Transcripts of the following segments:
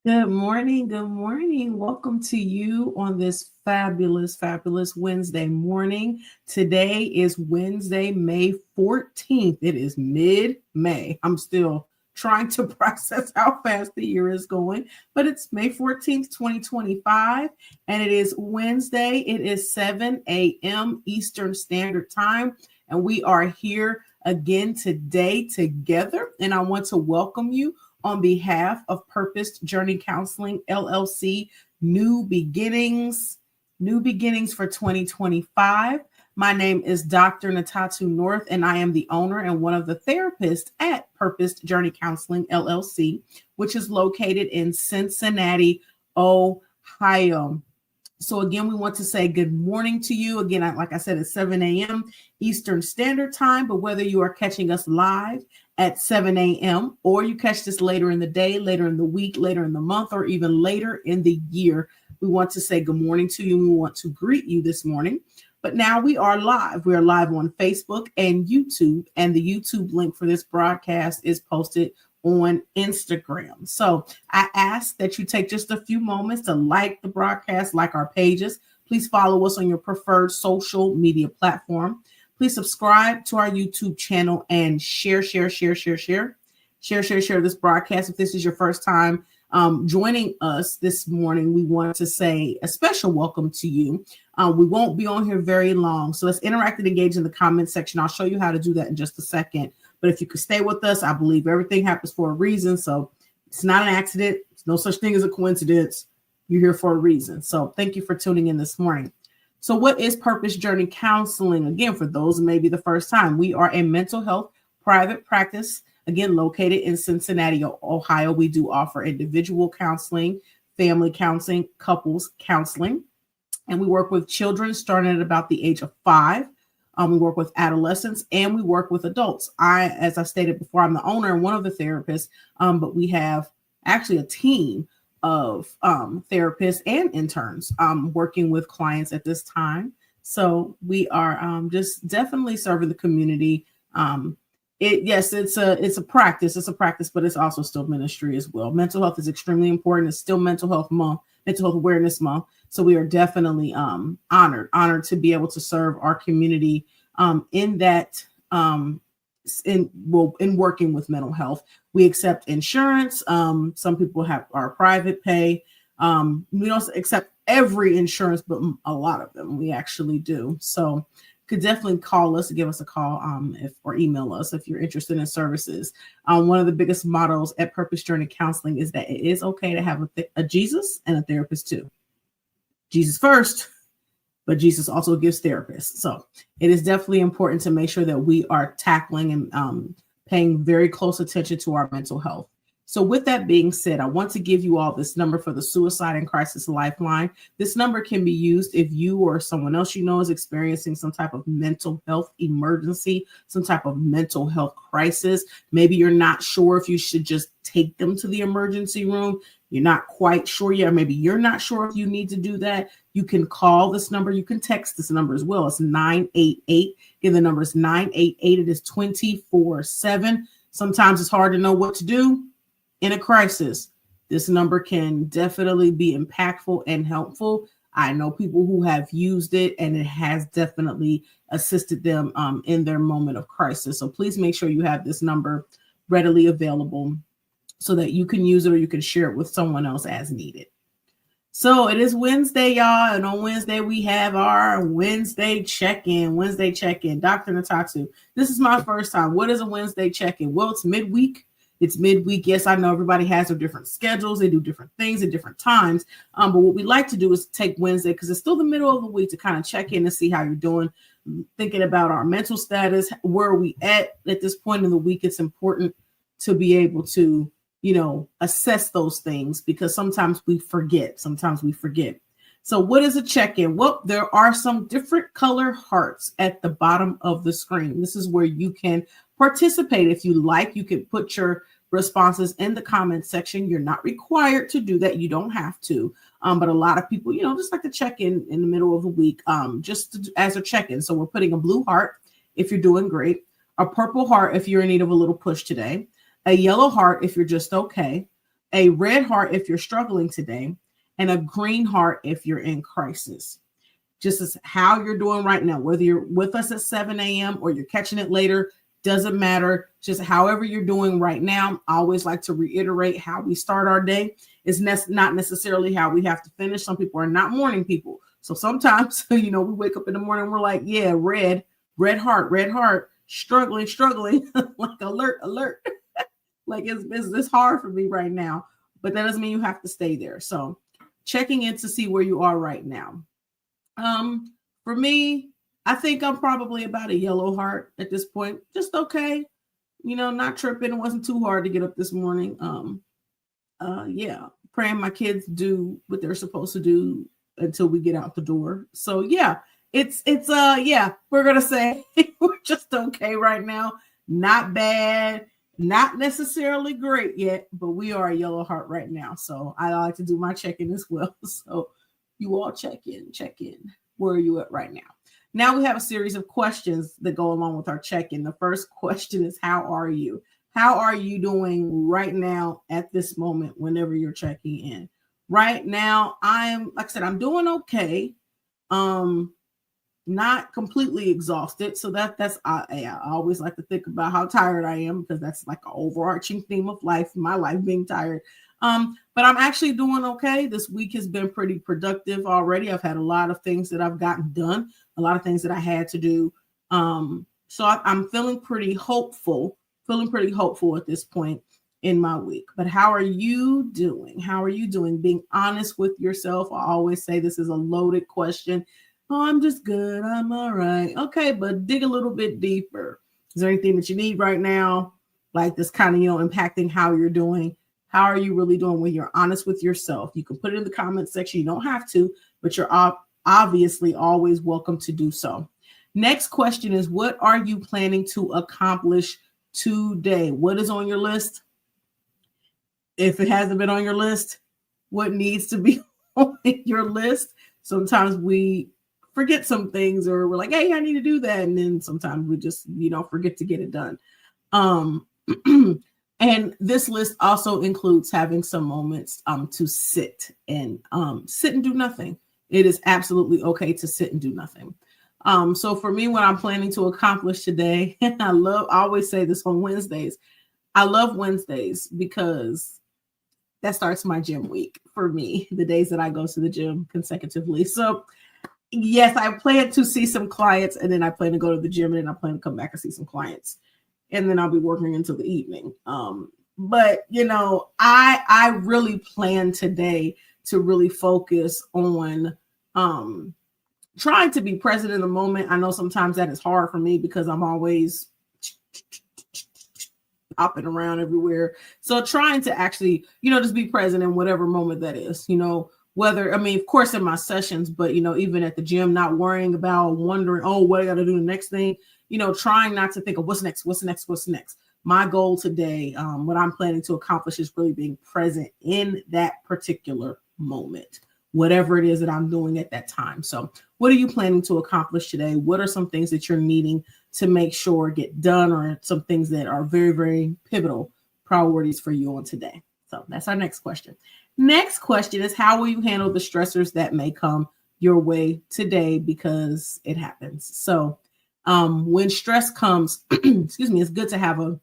Good morning. Good morning. Welcome to you on this fabulous, fabulous Wednesday morning. Today is Wednesday, May 14th. It is mid-May. I'm still trying to process how fast the year is going, but it's May 14th, 2025, and it is Wednesday. It is 7 a.m. Eastern Standard Time, and we are here again today together, and I want to welcome you on behalf of Purpose Journey Counseling LLC, new beginnings for 2025. My name is Dr. Natatu North, and I am the owner and one of the therapists at Purpose Journey Counseling LLC, which is located in Cincinnati, Ohio. So again, we want to say good morning to you. Again, like I said, it's 7 a.m. Eastern Standard Time, but whether you are catching us live at 7 a.m. or you catch this later in the day, later in the week, later in the month, or even later in the year, we want to say good morning to you. We want to greet you this morning. But now we are live. We are live on Facebook and YouTube, and the YouTube link for this broadcast is posted on Instagram. So I ask that you take just a few moments to like the broadcast, like our pages. Please follow us on your preferred social media platform. Please subscribe to our YouTube channel and share this broadcast. If this is your first time joining us this morning, we want to say a special welcome to you. We won't be on here very long, so let's interact and engage in the comment section. I'll show you how to do that in just a second. But if you could stay with us, I believe everything happens for a reason. So it's not an accident. There's no such thing as a coincidence. You're here for a reason. So thank you for tuning in this morning. So what is Purpose Journey Counseling? Again, for those who may be the first time, we are a mental health private practice, again, located in Cincinnati, Ohio. We do offer individual counseling, family counseling, couples counseling, and we work with children starting at about the age of 5. We work with adolescents and we work with adults. As I stated before, I'm the owner and one of the therapists, but we have actually a team of therapists and interns working with clients at this time. So we are just definitely serving the community. It's a practice, but it's also still ministry as well. Mental health is extremely important. It's still Mental Health Month, Mental Health Awareness Month. So we are definitely honored to be able to serve our community in that in working with mental health. We accept insurance. Some people have our private pay. We don't accept every insurance, but a lot of them we actually do. So could definitely call us, give us a call or email us if you're interested in services. One of the biggest mottos at Purpose Journey Counseling is that it is okay to have a Jesus and a therapist too. Jesus first, but Jesus also gives therapists. So it is definitely important to make sure that we are tackling and paying very close attention to our mental health. So with that being said, I want to give you all this number for the Suicide and Crisis Lifeline. This number can be used if you or someone else you know is experiencing some type of mental health emergency, some type of mental health crisis. Maybe you're not sure if you should just take them to the emergency room. You're not quite sure yet, or maybe you're not sure if you need to do that. You can call this number. You can text this number as well. It's 988. Again, the number is 988. It is 24/7. Sometimes it's hard to know what to do in a crisis. This number can definitely be impactful and helpful. I know people who have used it, and it has definitely assisted them in their moment of crisis. So please make sure you have this number readily available so that you can use it or you can share it with someone else as needed. So it is Wednesday, y'all, and on Wednesday we have our Wednesday check-in. Dr. Natatu, this is my first time. What is a Wednesday check-in? Well, it's midweek. Yes, I know everybody has their different schedules. They do different things at different times. But what we like to do is take Wednesday, because it's still the middle of the week, to kind of check in and see how you're doing, thinking about our mental status. Where are we at this point in the week? It's important to be able to assess those things, because sometimes we forget. So what is a check-in? Well, there are some different color hearts at the bottom of the screen. This is where you can participate. If you like, you can put your responses in the comment section. You're not required to do that. You don't have to. But a lot of people, just like to check in the middle of the week, as a check-in. So we're putting a blue heart if you're doing great, a purple heart if you're in need of a little push today, a yellow heart if you're just okay, a red heart if you're struggling today, and a green heart if you're in crisis. Just as how you're doing right now, whether you're with us at 7 a.m. or you're catching it later, doesn't matter. Just however you're doing right now. I always like to reiterate how we start our day is not necessarily how we have to finish. Some people are not morning people. So sometimes, we wake up in the morning, we're like, yeah, red heart, struggling, like alert. Like it's hard for me right now, but that doesn't mean you have to stay there. So checking in to see where you are right now. For me, I think I'm probably about a yellow heart at this point. Just okay. Not tripping. It wasn't too hard to get up this morning. Praying my kids do what they're supposed to do until we get out the door. So yeah, we're going to say we're just okay right now. Not bad, not necessarily great yet, but we are a yellow heart right now. So I like to do my check-in as well. So you all check in. Where are you at right now? Now we have a series of questions that go along with our check-in. The first question is, how are you? How are you doing right now at this moment whenever you're checking in? Right now, I'm doing okay. Not completely exhausted. So I always like to think about how tired I am, because that's like an overarching theme of life, my life being tired. But I'm actually doing okay. This week has been pretty productive already. I've had a lot of things that I've gotten done, a lot of things that I had to do. So I'm feeling pretty hopeful at this point in my week. But how are you doing? How are you doing? Being honest with yourself. I always say this is a loaded question. Oh, I'm just good. I'm all right. Okay, but dig a little bit deeper. Is there anything that you need right now, like this kind of, impacting how you're doing? How are you really doing when you're honest with yourself? You can put it in the comment section. You don't have to, but you're obviously always welcome to do so. Next question is, what are you planning to accomplish today? What is on your list? If it hasn't been on your list, what needs to be on your list? Sometimes we forget some things, or we're like, hey, I need to do that. And then sometimes we just, forget to get it done. And this list also includes having some moments to sit and do nothing. It is absolutely okay to sit and do nothing. So for me, what I'm planning to accomplish today, I always say this on Wednesdays. I love Wednesdays because that starts my gym week for me, the days that I go to the gym consecutively. So yes, I plan to see some clients, and then I plan to go to the gym, and then I plan to come back and see some clients. And then I'll be working until the evening. But I really plan today to really focus on trying to be present in the moment. I know sometimes that is hard for me because I'm always hopping around everywhere. So trying to actually, just be present in whatever moment that is, whether, of course in my sessions, but, even at the gym, not worrying about wondering, oh, what I got to do the next thing, trying not to think of what's next. My goal today, what I'm planning to accomplish, is really being present in that particular moment, whatever it is that I'm doing at that time. So what are you planning to accomplish today? What are some things that you're needing to make sure get done, or some things that are very, very pivotal priorities for you on today? So that's our next question. Next question is, how will you handle the stressors that may come your way today, because it happens? So when stress comes, it's good to have a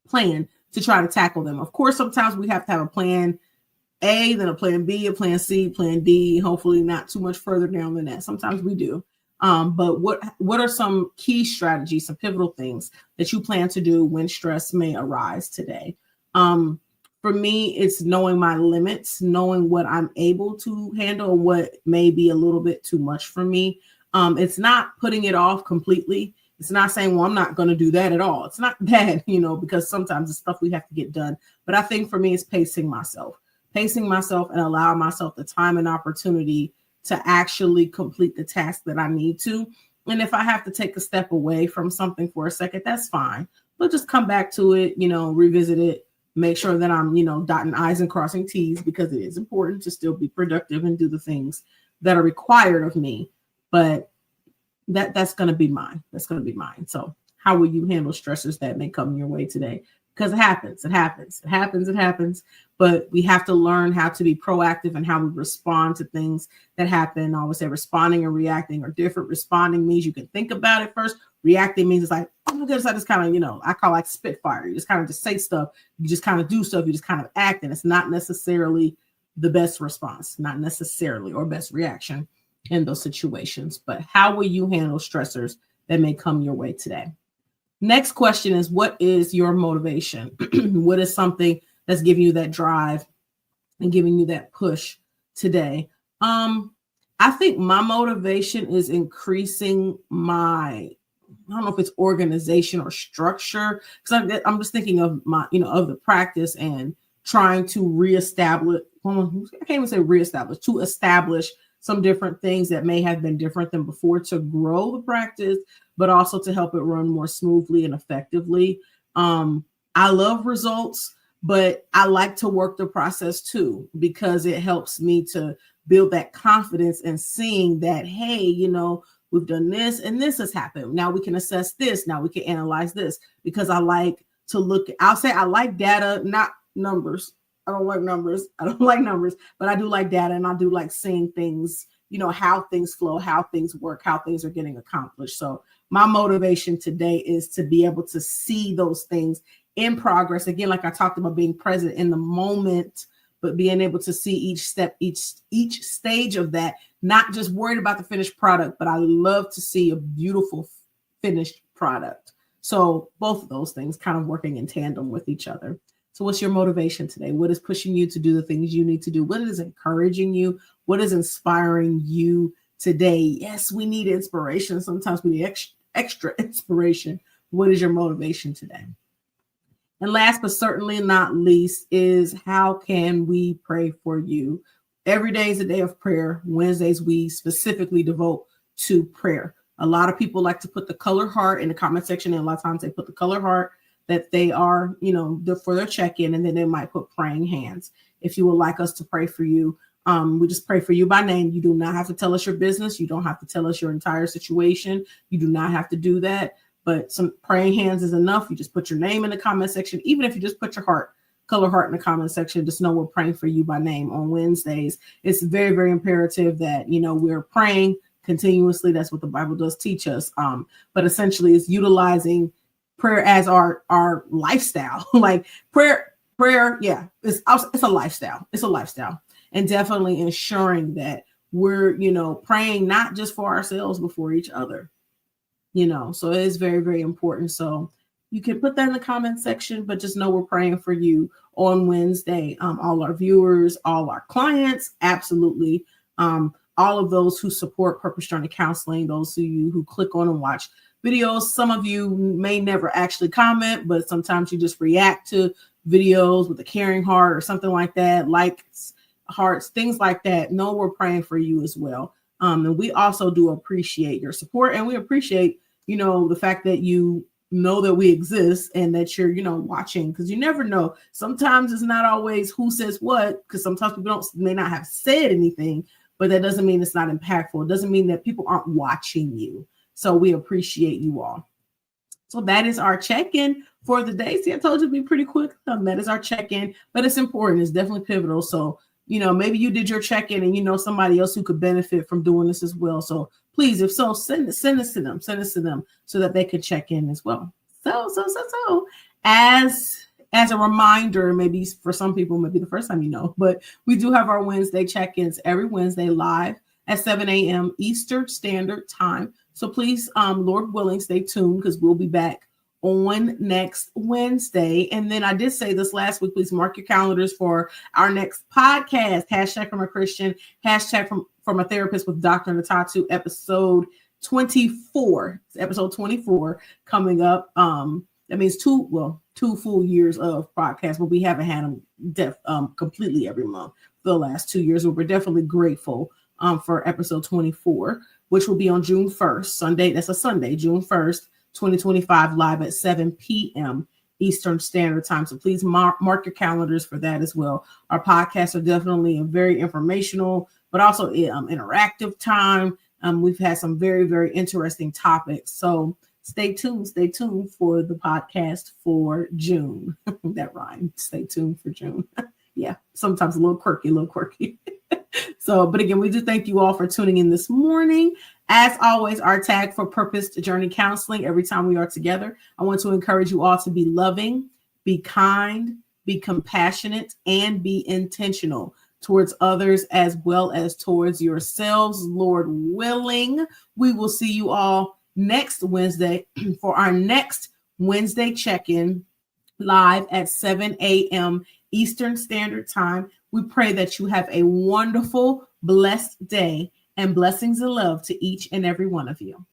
plan to try to tackle them. Of course, sometimes we have to have a plan A, then a plan B, a plan C, plan D, hopefully not too much further down than that. Sometimes we do. But what are some key strategies, some pivotal things that you plan to do when stress may arise today? For me, it's knowing my limits, knowing what I'm able to handle, what may be a little bit too much for me. It's not putting it off completely. It's not saying, well, I'm not going to do that at all. It's not that, because sometimes it's stuff we have to get done. But I think for me, it's pacing myself and allow myself the time and opportunity to actually complete the task that I need to. And if I have to take a step away from something for a second, that's fine. But just come back to it, revisit it, make sure that I'm, dotting I's and crossing T's, because it is important to still be productive and do the things that are required of me. But that's going to be mine. So how will you handle stressors that may come your way today? because it happens. But we have to learn how to be proactive and how we respond to things that happen. I always say responding and reacting are different. Responding means you can think about it first. Reacting means it's like, oh my goodness, I just kind of, I call it like spitfire. You just kind of just say stuff. You just kind of do stuff. You just kind of act. And it's not necessarily the best response, not necessarily, or best reaction in those situations. But how will you handle stressors that may come your way today? Next question is, what is your motivation? What is something that's giving you that drive and giving you that push today? I think my motivation is increasing my, I don't know if it's organization or structure, because I'm just thinking of my, of the practice and trying to reestablish, I can't even say reestablish, to establish some different things that may have been different than before to grow the practice, but also to help it run more smoothly and effectively. I love results, but I like to work the process too, because it helps me to build that confidence and seeing that, hey, we've done this and this has happened. Now we can assess this. Now we can analyze this, because I like to look, I'll say I like data, not numbers. I don't like numbers, but I do like data, and I do like seeing things, how things flow, how things work, how things are getting accomplished. So my motivation today is to be able to see those things in progress. Again, like I talked about, being present in the moment, but being able to see each step, each stage of that, not just worried about the finished product, but I love to see a beautiful finished product. So both of those things kind of working in tandem with each other. So what's your motivation today? What is pushing you to do the things you need to do? What is encouraging you? What is inspiring you today? Yes, we need inspiration. Sometimes we need extra inspiration. What is your motivation today? And last but certainly not least is, how can we pray for you? Every day is a day of prayer. Wednesdays, we specifically devote to prayer. A lot of people like to put the color heart in the comment section, and a lot of times they put the color heart that they are, for their check-in, and then they might put praying hands. If you would like us to pray for you, we just pray for you by name. You do not have to tell us your business. You don't have to tell us your entire situation. You do not have to do that. But some praying hands is enough. You just put your name in the comment section. Even if you just put your color heart in the comment section, just know we're praying for you by name on Wednesdays. It's very, very imperative that, we're praying continuously. That's what the Bible does teach us. But essentially it's utilizing prayer as our lifestyle. Like prayer, yeah, it's a lifestyle. It's a lifestyle. And definitely ensuring that we're, praying not just for ourselves, but for each other. So it is very, very important. So you can put that in the comment section, but just know we're praying for you on Wednesday. All our viewers, all our clients, absolutely. All of those who support Purpose Journey Counseling, those of you who click on and watch videos. Some of you may never actually comment, but sometimes you just react to videos with a caring heart or something like that, likes, hearts, things like that. Know we're praying for you as well. And we also do appreciate your support, and we appreciate, the fact that you know that we exist and that you're, watching, because you never know. Sometimes it's not always who says what, because sometimes people may not have said anything, but that doesn't mean it's not impactful. It doesn't mean that people aren't watching you. So we appreciate you all. So that is our check-in for the day. See, I told you to be pretty quick. That is our check-in, but it's important. It's definitely pivotal. So, maybe you did your check-in and somebody else who could benefit from doing this as well. So please, if so, send it to them so that they could check in as well. So as a reminder, maybe for some people, maybe the first time but we do have our Wednesday check-ins every Wednesday live at 7 a.m. Eastern Standard Time. So please, Lord willing, stay tuned, because we'll be back on next Wednesday. And then I did say this last week, please mark your calendars for our next podcast, hashtag from a Christian, hashtag from a therapist with Dr. Natatu, episode 24. It's episode 24 coming up. That means two full years of podcasts, but we haven't had them completely every month for the last 2 years. But we're definitely grateful for episode 24, which will be on June 1st, Sunday. That's a Sunday, June 1st, 2025, live at 7 p.m. Eastern Standard Time. So please mark your calendars for that as well. Our podcasts are definitely a very informational, but also interactive time. We've had some very, very interesting topics. So stay tuned for the podcast for June. That rhymed. Stay tuned for June. Yeah, sometimes a little quirky. So, but again, we do thank you all for tuning in this morning. As always, our tag for Purpose Journey Counseling, every time we are together, I want to encourage you all to be loving, be kind, be compassionate, and be intentional towards others as well as towards yourselves. Lord willing, we will see you all next Wednesday for our next Wednesday check-in live at 7 a.m. Eastern Standard Time. We pray that you have a wonderful, blessed day, and blessings and love to each and every one of you.